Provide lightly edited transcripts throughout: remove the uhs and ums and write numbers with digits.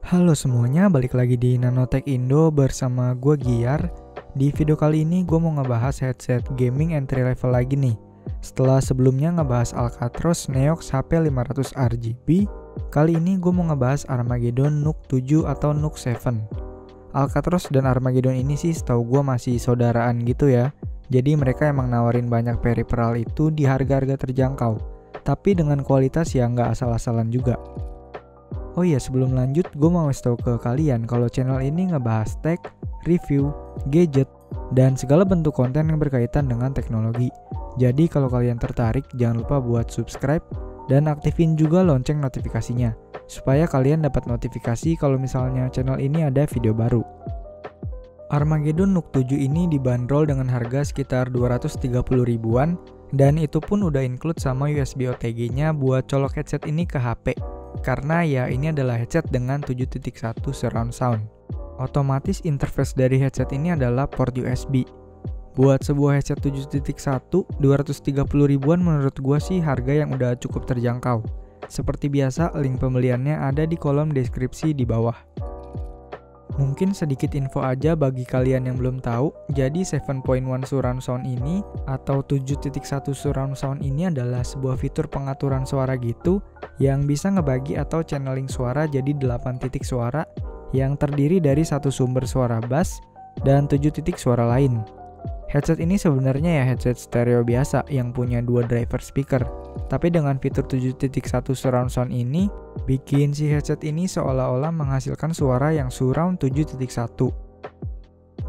Halo semuanya, balik lagi di Nanotech Indo bersama gue Giar. Di video kali ini gue mau ngebahas headset gaming entry level lagi nih. Setelah sebelumnya ngebahas Alcatros Neox HP 500 RGB, kali ini gue mau ngebahas Armageddon Nook 7 atau Nook 7. Alcatros dan Armageddon ini sih setahu gue masih saudaraan gitu ya. Jadi mereka emang nawarin banyak peripheral itu di harga-harga terjangkau, tapi dengan kualitas yang nggak asal-asalan juga. Oh iya, sebelum lanjut, gue mau ngasih tau ke kalian kalau channel ini ngebahas tech, review, gadget, dan segala bentuk konten yang berkaitan dengan teknologi. Jadi kalau kalian tertarik, jangan lupa buat subscribe dan aktifin juga lonceng notifikasinya, supaya kalian dapat notifikasi kalau misalnya channel ini ada video baru. Armageddon Nook 7 ini dibanderol dengan harga sekitar 230 ribuan, dan itu pun udah include sama USB OTG-nya buat colok headset ini ke HP. Karena ya ini adalah headset dengan 7.1 surround sound. Otomatis interface dari headset ini adalah port USB. Buat sebuah headset 7.1, 230 ribuan menurut gua sih harga yang udah cukup terjangkau. Seperti biasa, link pembeliannya ada di kolom deskripsi di bawah. Mungkin sedikit info aja bagi kalian yang belum tahu, jadi 7.1 surround sound ini atau 7.1 surround sound ini adalah sebuah fitur pengaturan suara gitu yang bisa ngebagi atau channeling suara jadi 8 titik suara yang terdiri dari satu sumber suara bass dan 7 titik suara lain. Headset ini sebenarnya ya headset stereo biasa yang punya dua driver speaker, tapi dengan fitur 7.1 surround sound ini bikin si headset ini seolah-olah menghasilkan suara yang surround 7.1.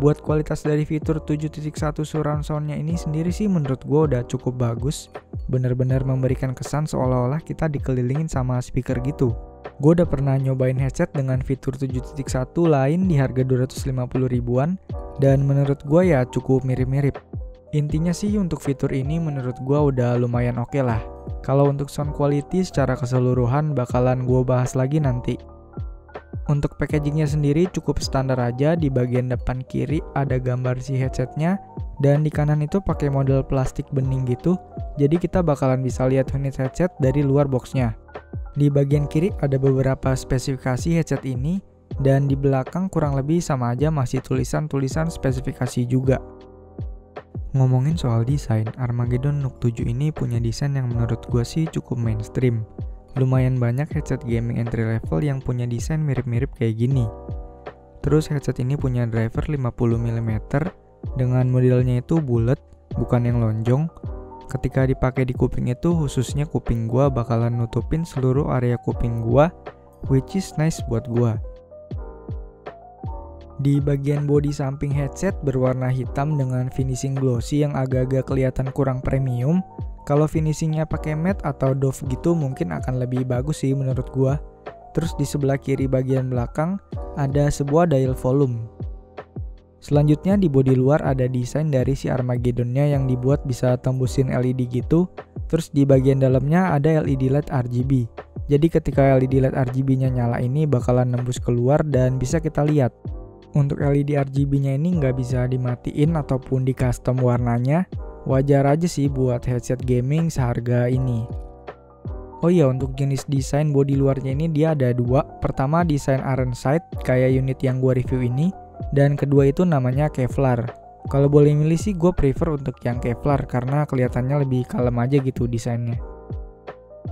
Buat kualitas dari fitur 7.1 surround soundnya ini sendiri sih menurut gue udah cukup bagus. Bener-bener memberikan kesan seolah-olah kita dikelilingin sama speaker gitu. Gue udah pernah nyobain headset dengan fitur 7.1 lain di harga 250 ribuan, dan menurut gue ya cukup mirip-mirip. Intinya sih untuk fitur ini menurut gue udah lumayan oke lah. Kalau untuk sound quality secara keseluruhan bakalan gue bahas lagi nanti. Untuk packagingnya sendiri cukup standar aja. Di bagian depan kiri ada gambar si headsetnya, dan di kanan itu pakai model plastik bening gitu. Jadi kita bakalan bisa lihat unit headset dari luar boxnya. Di bagian kiri ada beberapa spesifikasi headset ini, dan di belakang kurang lebih sama aja masih tulisan-tulisan spesifikasi juga. Ngomongin soal desain, Armageddon Nook 7 ini punya desain yang menurut gue sih cukup mainstream. Lumayan banyak headset gaming entry level yang punya desain mirip-mirip kayak gini. Terus headset ini punya driver 50mm dengan modelnya itu bulat, bukan yang lonjong. Ketika dipakai di kuping itu, khususnya kuping gua bakalan nutupin seluruh area kuping gua, which is nice buat gua. Di bagian bodi samping headset berwarna hitam dengan finishing glossy yang agak-agak kelihatan kurang premium. Kalau finishingnya pakai matte atau doff gitu mungkin akan lebih bagus sih menurut gua. Terus di sebelah kiri bagian belakang ada sebuah dial volume. Selanjutnya di bodi luar ada desain dari si Armageddon-nya yang dibuat bisa tembusin LED gitu. Terus di bagian dalamnya ada LED LED RGB. Jadi ketika LED LED RGB-nya nyala ini bakalan nembus keluar dan bisa kita lihat. Untuk LED RGB-nya ini nggak bisa dimatiin ataupun di custom warnanya. Wajar aja sih buat headset gaming seharga ini. Oh iya, untuk jenis desain bodi luarnya ini dia ada dua. Pertama desain iron sight kayak unit yang gua review ini, dan kedua itu namanya Kevlar. Kalau boleh milih sih gue prefer untuk yang Kevlar karena kelihatannya lebih kalem aja gitu desainnya.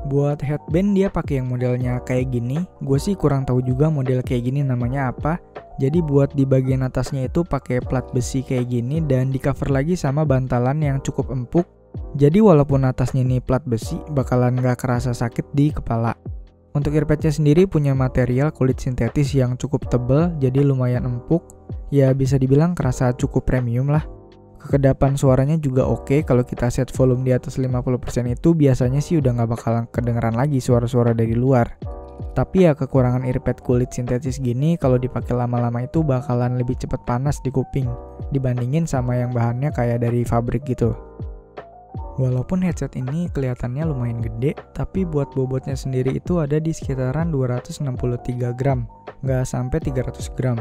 Buat headband dia pakai yang modelnya kayak gini. Gue sih kurang tahu juga model kayak gini namanya apa. Jadi buat di bagian atasnya itu pakai plat besi kayak gini dan di cover lagi sama bantalan yang cukup empuk. Jadi walaupun atasnya ini plat besi bakalan gak kerasa sakit di kepala. Untuk earpadnya sendiri punya material kulit sintetis yang cukup tebal, jadi lumayan empuk. Ya bisa dibilang kerasa cukup premium lah. Kekedapan suaranya juga oke. Kalau kita set volume di atas 50% itu biasanya sih udah gak bakalan kedengeran lagi suara-suara dari luar. Tapi ya kekurangan earpad kulit sintetis gini kalau dipakai lama-lama itu bakalan lebih cepat panas di kuping dibandingin sama yang bahannya kayak dari pabrik gitu. Walaupun headset ini kelihatannya lumayan gede, tapi buat bobotnya sendiri itu ada di sekitaran 263 gram, nggak sampai 300 gram.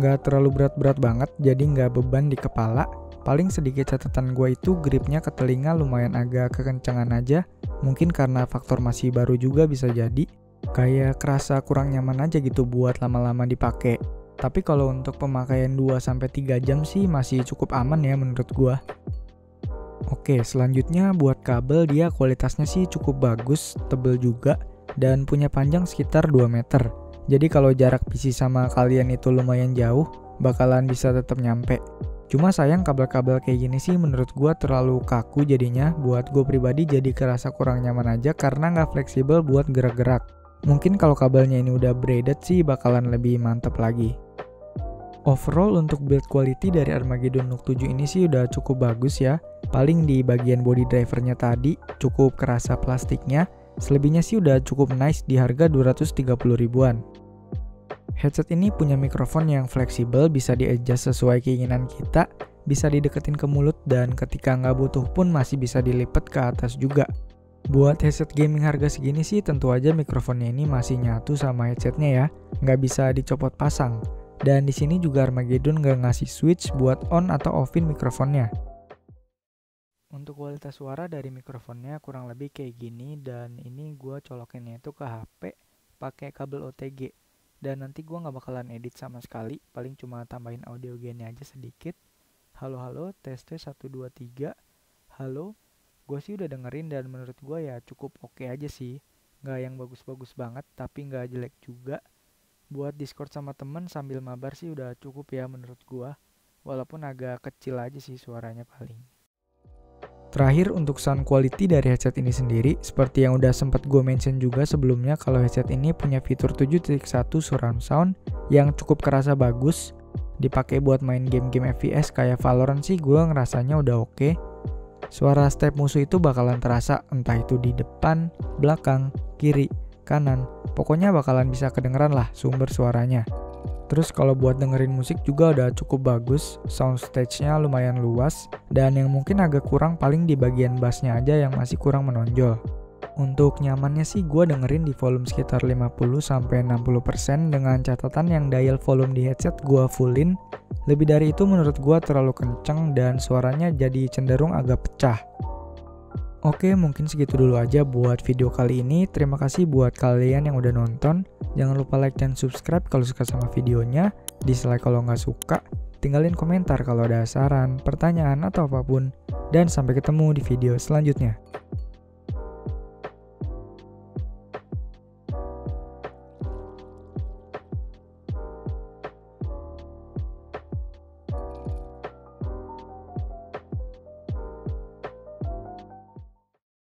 Nggak terlalu berat-berat banget, jadi nggak beban di kepala. Paling sedikit catatan gue itu gripnya ke telinga lumayan agak kekencangan aja, mungkin karena faktor masih baru juga bisa jadi. Kayak kerasa kurang nyaman aja gitu buat lama-lama dipakai. Tapi kalau untuk pemakaian 2-3 jam sih masih cukup aman ya menurut gua. Oke, selanjutnya buat kabel, dia kualitasnya sih cukup bagus, tebel juga, dan punya panjang sekitar 2 meter. Jadi kalau jarak PC sama kalian itu lumayan jauh, bakalan bisa tetap nyampe. Cuma sayang kabel-kabel kayak gini sih menurut gua terlalu kaku jadinya, buat gue pribadi jadi kerasa kurang nyaman aja karena nggak fleksibel buat gerak-gerak. Mungkin kalau kabelnya ini udah braided sih bakalan lebih mantap lagi. Overall untuk build quality dari Armageddon Nook 7 ini sih udah cukup bagus ya. Paling di bagian body drivernya tadi cukup kerasa plastiknya, selebihnya sih udah cukup nice di harga 230 ribuan. Headset ini punya mikrofon yang fleksibel, bisa di-adjust sesuai keinginan kita, bisa dideketin ke mulut, dan ketika nggak butuh pun masih bisa dilipat ke atas juga. Buat headset gaming harga segini sih tentu aja mikrofonnya ini masih nyatu sama headsetnya ya, nggak bisa dicopot pasang. Dan di sini juga Armageddon nggak ngasih switch buat on atau offin mikrofonnya. Untuk kualitas suara dari mikrofonnya kurang lebih kayak gini, dan ini gue colokinnya itu ke HP pakai kabel OTG. Dan nanti gue nggak bakalan edit sama sekali, paling cuma tambahin audio gainnya aja sedikit. Halo, tes 1 2 3. Halo, gue sih udah dengerin dan menurut gue ya cukup oke aja sih. Nggak yang bagus-bagus banget, tapi nggak jelek juga. Buat Discord sama temen sambil mabar sih udah cukup ya menurut gua. Walaupun agak kecil aja sih suaranya paling. Terakhir untuk sound quality dari headset ini sendiri, seperti yang udah sempat gue mention juga sebelumnya kalau headset ini punya fitur 7.1 surround sound yang cukup kerasa bagus. Dipakai buat main game-game FPS kayak Valorant sih gue ngerasanya udah oke. Suara step musuh itu bakalan terasa entah itu di depan, belakang, kiri, kanan, pokoknya bakalan bisa kedengeran lah sumber suaranya. Terus kalau buat dengerin musik juga udah cukup bagus, soundstage-nya lumayan luas, dan yang mungkin agak kurang paling di bagian bassnya aja yang masih kurang menonjol. Untuk nyamannya sih gue dengerin di volume sekitar 50-60% dengan catatan yang dial volume di headset gue fullin. Lebih dari itu menurut gue terlalu kenceng dan suaranya jadi cenderung agak pecah. Oke, mungkin segitu dulu aja buat video kali ini. Terima kasih buat kalian yang udah nonton. Jangan lupa like dan subscribe kalau suka sama videonya. Dislike kalau nggak suka. Tinggalin komentar kalau ada saran, pertanyaan, atau apapun. Dan sampai ketemu di video selanjutnya.